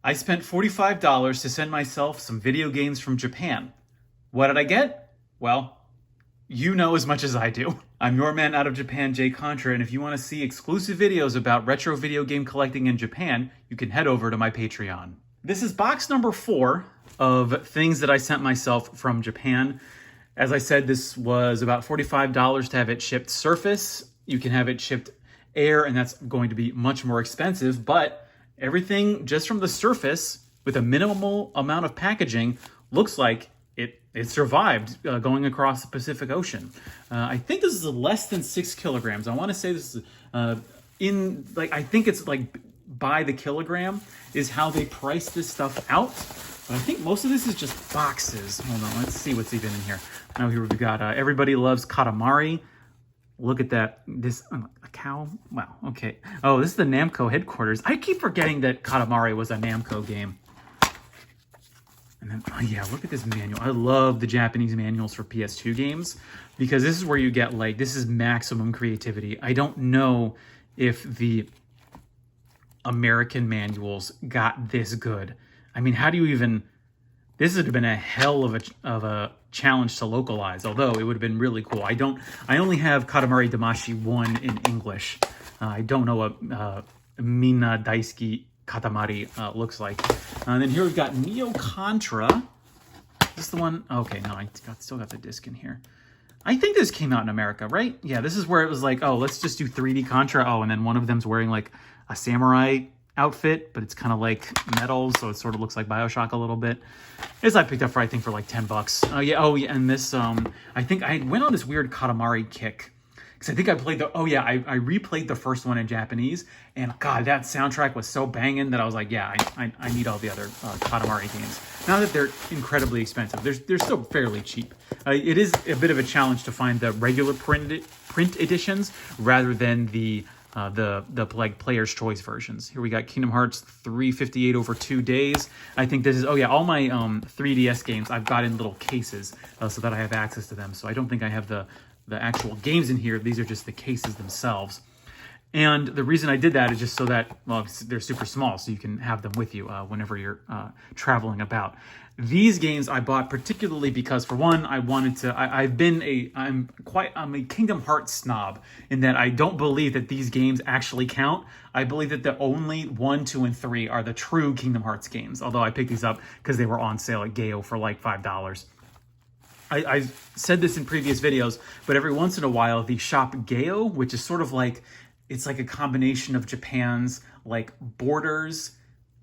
I spent $45 to send myself some video games from Japan. What did I get? Well, you know as much as I do. I'm your man out of Japan, Jay Contra, and if you want to see exclusive videos about retro video game collecting in Japan, you can head over to my Patreon. This is box number 4 of things that I sent myself from Japan. As I said, this was about $45 to have it shipped Surface. You can have it shipped Air, and that's going to be much more expensive, but everything just from the Surface with a minimal amount of packaging looks like it survived going across the Pacific Ocean. I think this is less than 6 kilograms. I want to say this is I think it's like by the kilogram is how they price this stuff out. But I think most of this is just boxes. Hold on, let's see what's even in here. Now here we've got Everybody Loves Katamari. Look at that. This, a cow? Wow, okay. Oh, this is the Namco headquarters. I keep forgetting that Katamari was a Namco game. And then, oh yeah, look at this manual. I love the Japanese manuals for PS2 games because this is where you get, like, this is maximum creativity. I don't know if the American manuals got this good. I mean, how do you even... This would have been a hell of a challenge to localize, although it would have been really cool. I only have Katamari Damashi 1 in English. I don't know what Minna Daisuki Katamari looks like. And then here we've got Neo Contra. Is this the one? Okay, no, I still got the disc in here. I think this came out in America, right? Yeah, this is where it was like, oh, let's just do 3D Contra. Oh, and then one of them's wearing like a samurai outfit, but it's kind of like metal, so it sort of looks like BioShock a little bit. This I picked up for, I think, for like $10. Oh yeah, and this, I think I went on this weird Katamari kick. Because I think I played I replayed the first one in Japanese, and God, that soundtrack was so banging that I was like, yeah, I need all the other Katamari games. Now that they're incredibly expensive, they're still fairly cheap. It is a bit of a challenge to find the regular print editions rather than the like player's choice versions. Here we got Kingdom Hearts 358 over 2 days. I think this is, oh yeah, all my 3DS games I've got in little cases so that I have access to them. So I don't think I have the actual games in here. These are just the cases themselves. And the reason I did that is just so that, well, they're super small, so you can have them with you whenever you're traveling about. These games I bought particularly because, for one, I wanted to. I'm a Kingdom Hearts snob in that I don't believe that these games actually count. I believe that the only 1, 2, and 3 are the true Kingdom Hearts games. Although I picked these up because they were on sale at Gayo for like $5. I've said this in previous videos, but every once in a while, the shop Gayo, which is sort of like, it's like a combination of Japan's like Borders,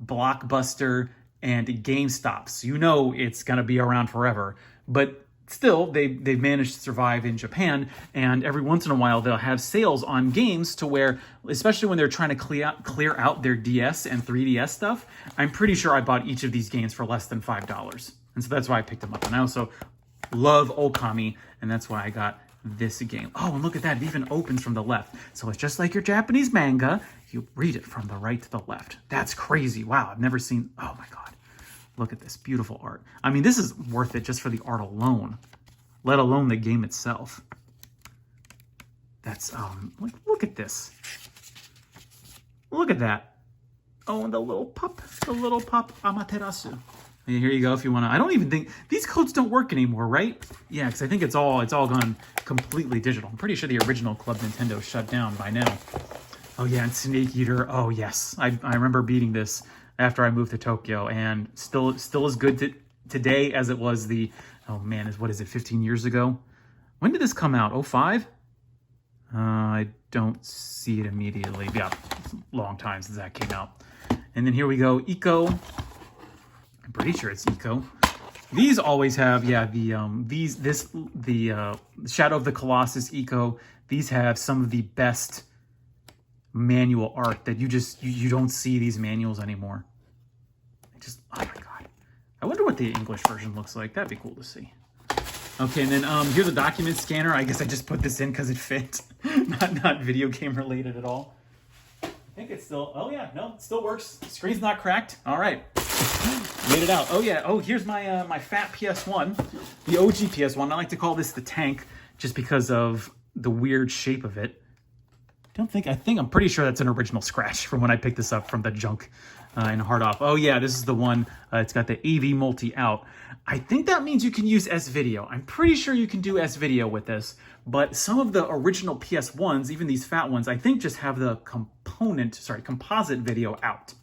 Blockbuster, and GameStop. So you know it's going to be around forever. But still, they've managed to survive in Japan, and every once in a while, they'll have sales on games to where, especially when they're trying to clear out their DS and 3DS stuff, I'm pretty sure I bought each of these games for less than $5. And so that's why I picked them up. And I also love Okami, and that's why I got this game. Oh, and look at that. It even opens from the left. So it's just like your Japanese manga. You read it from the right to the left. That's crazy. Wow, I've never seen... Oh, my God. Look at this beautiful art. I mean, this is worth it just for the art alone, let alone the game itself. That's... Look at this. Look at that. Oh, and the little pup Amaterasu. Here you go if you want to. I don't even think these codes don't work anymore, right? Yeah, because I think it's all gone completely digital. I'm pretty sure the original Club Nintendo shut down by now. Oh yeah, and Snake Eater. Oh yes, I remember beating this after I moved to Tokyo, and still as good today as it was the. Oh man, what is it? 15 years ago. When did this come out? 05? I don't see it immediately. Yeah, it's a long time since that came out. And then here we go, Eco. I'm pretty sure it's Eco. These always have, yeah, the Shadow of the Colossus Eco. These have some of the best manual art that you don't see these manuals anymore. Oh my God. I wonder what the English version looks like. That'd be cool to see. Okay, and then here's a document scanner. I guess I just put this in because it fit. not video game related at all. I think it's still, oh yeah, no, it still works. Screen's not cracked. All right. Made it out. Oh yeah. Oh, here's my my fat PS1, the OG PS1. I like to call this the tank just because of the weird shape of it. I'm pretty sure that's an original scratch from when I picked this up from the junk in hard off. Oh yeah, this is the one. It's got the AV multi out. I think that means you can use S-Video. I'm pretty sure you can do S-Video with this, but some of the original PS1s, even these fat ones, I think just have the composite video out.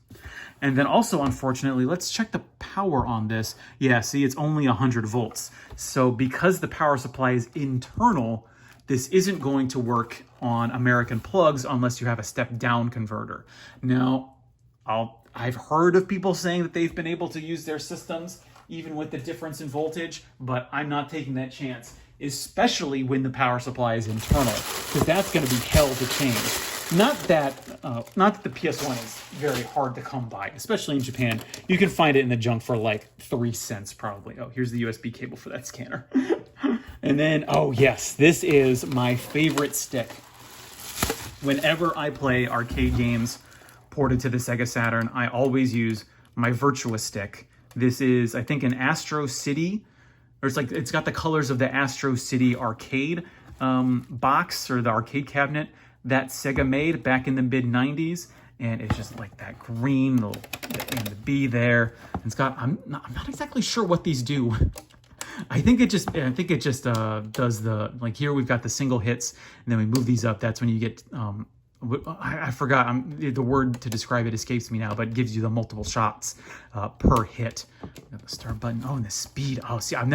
And then also, unfortunately, let's check the power on this. Yeah, see, it's only 100 volts. So because the power supply is internal, this isn't going to work on American plugs unless you have a step-down converter. Now, I've heard of people saying that they've been able to use their systems even with the difference in voltage, but I'm not taking that chance, especially when the power supply is internal, because that's going to be hell to change. Not that the PS1 is very hard to come by, especially in Japan. You can find it in the junk for like 3 cents probably. Oh, here's the USB cable for that scanner. And then, oh yes, this is my favorite stick. Whenever I play arcade games ported to the Sega Saturn, I always use my Virtua Stick. This is, I think, an Astro City, or it's got the colors of the Astro City arcade box, or the arcade cabinet that Sega made back in the mid-90s, and it's just like that green little, and the B there. And it's got, I'm not exactly sure what these do. I think it just does the, like here we've got the single hits, and then we move these up. That's when you get, I forgot, the word to describe it escapes me now, but it gives you the multiple shots per hit. The start button, oh, and the speed. Oh, see, I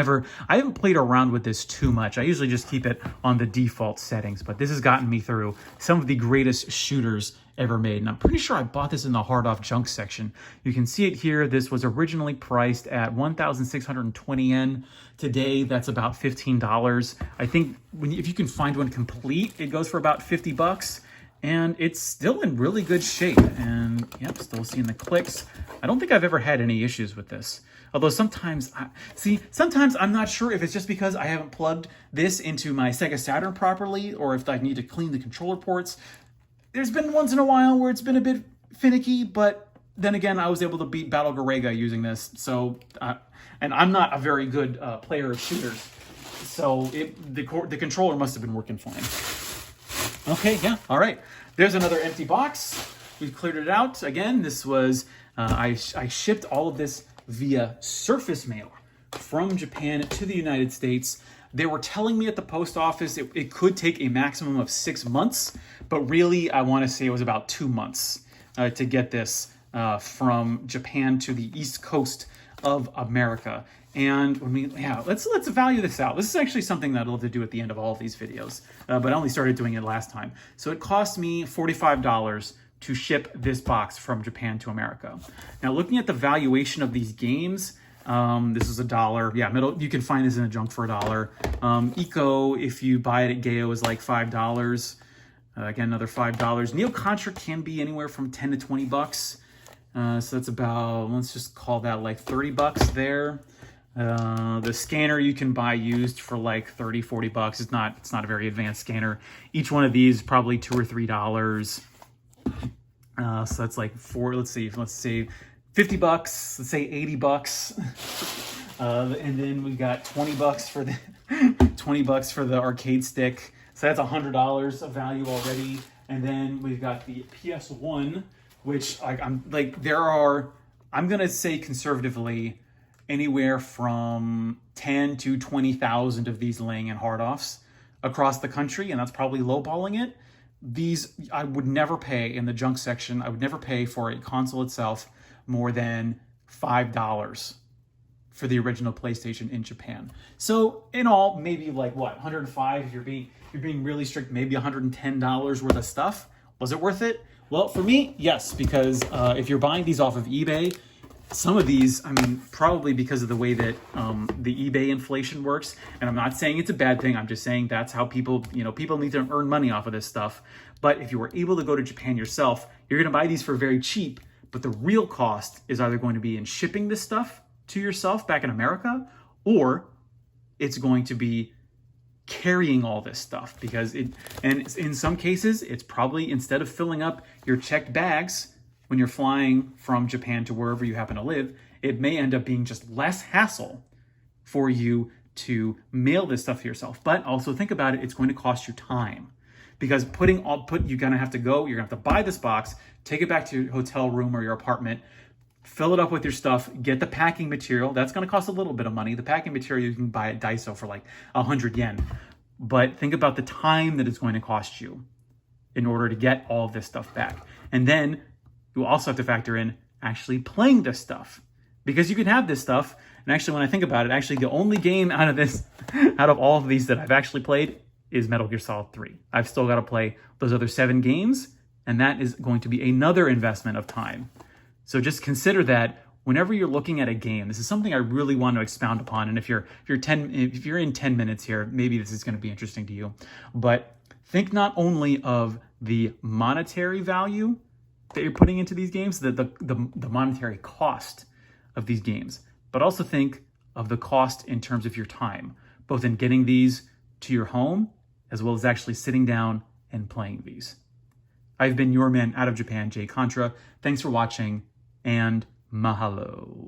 haven't played around with this too much. I usually just keep it on the default settings, but this has gotten me through some of the greatest shooters ever made. And I'm pretty sure I bought this in the hard off junk section. You can see it here. This was originally priced at 1,620 yen. Today, that's about $15. I think if you can find one complete, it goes for about 50 bucks. And it's still in really good shape. And yep, still seeing the clicks. I don't think I've ever had any issues with this. Although sometimes I'm not sure if it's just because I haven't plugged this into my Sega Saturn properly, or if I need to clean the controller ports. There's been once in a while where it's been a bit finicky, but then again, I was able to beat Battle Garega using this. So, and I'm not a very good player of shooters. So the controller must have been working fine. Okay, yeah, all right. There's another empty box. We've cleared it out. Again, this was, I shipped all of this via surface mail from Japan to the United States. They were telling me at the post office it could take a maximum of 6 months, but really I want to say it was about 2 months to get this from Japan to the East Coast of America. And let's value this out. This is actually something that I'd love to do at the end of all of these videos, but I only started doing it last time. So it cost me $45 to ship this box from Japan to America. Now, looking at the valuation of these games, this is $1. Yeah, you can find this in a junk for $1. Eco, if you buy it at Gayo, is like $5. Again, another $5. Neo Contra can be anywhere from 10 to 20 bucks. So that's about, let's just call that like 30 bucks there. The scanner you can buy used for like 30, 40 bucks. It's not a very advanced scanner. Each one of these is probably $2 or $3. So that's like let's say 50 bucks, let's say 80 bucks. And then we got 20 bucks for the 20 bucks for the arcade stick. So that's $100 of value already. And then we've got the PS1, which I'm gonna say conservatively anywhere from 10 to 20,000 of these laying in hard offs across the country, and that's probably lowballing it. These I would never pay in the junk section. I would never pay for a console itself more than $5 for the original PlayStation in Japan. So in all, maybe like what, 105 if you're being really strict, maybe $110 worth of stuff. Was it worth it? Well, for me, yes, because if you're buying these off of eBay, some of these, I mean, probably because of the way that the eBay inflation works, and I'm not saying it's a bad thing, I'm just saying that's how people need to earn money off of this stuff. But if you were able to go to Japan yourself, you're gonna buy these for very cheap, but the real cost is either going to be in shipping this stuff to yourself back in America, or it's going to be carrying all this stuff, because in some cases, it's probably, instead of filling up your checked bags when you're flying from Japan to wherever you happen to live, it may end up being just less hassle for you to mail this stuff to yourself. But also think about it, it's going to cost you time, because you're gonna have to buy this box, take it back to your hotel room or your apartment, fill it up with your stuff, get the packing material. That's going to cost a little bit of money. The packing material you can buy at Daiso for like 100 yen. But think about the time that it's going to cost you in order to get all of this stuff back. And then you also have to factor in actually playing this stuff. Because you can have this stuff, and actually when I think about it, actually the only game out of all of these that I've actually played is Metal Gear Solid 3. I've still got to play those other 7 games, and that is going to be another investment of time. So just consider that whenever you're looking at a game. This is something I really want to expound upon, and if you're in 10 minutes here, maybe this is going to be interesting to you. But think not only of the monetary value that you're putting into these games, the monetary cost of these games, but also think of the cost in terms of your time, both in getting these to your home, as well as actually sitting down and playing these. I've been your man out of Japan, Jay Contra. Thanks for watching, and mahalo.